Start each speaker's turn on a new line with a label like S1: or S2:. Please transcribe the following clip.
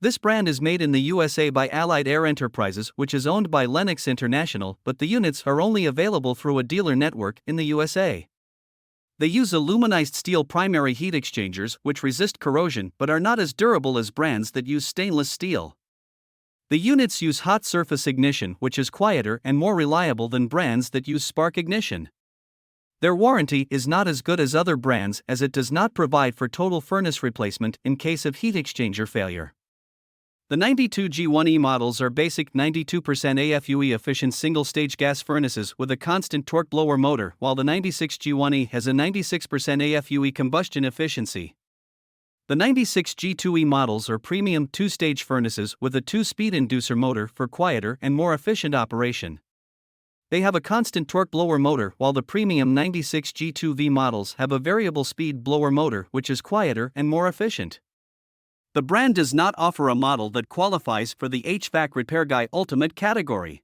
S1: This brand is made in the USA by Allied Air Enterprises, which is owned by Lennox International, but the units are only available through a dealer network in the USA. They use aluminized steel primary heat exchangers which resist corrosion but are not as durable as brands that use stainless steel. The units use hot surface ignition, which is quieter and more reliable than brands that use spark ignition. Their warranty is not as good as other brands as it does not provide for total furnace replacement in case of heat exchanger failure. The 92G1E models are basic 92% AFUE efficient single-stage gas furnaces with a constant torque blower motor, while the 96G1E has a 96% AFUE combustion efficiency. The 96G2E models are premium two-stage furnaces with a 2-speed inducer motor for quieter and more efficient operation. They have a constant torque blower motor, while the premium 96G2V models have a variable speed blower motor which is quieter and more efficient. The brand does not offer a model that qualifies for the HvacRepairGuy Ultimate category.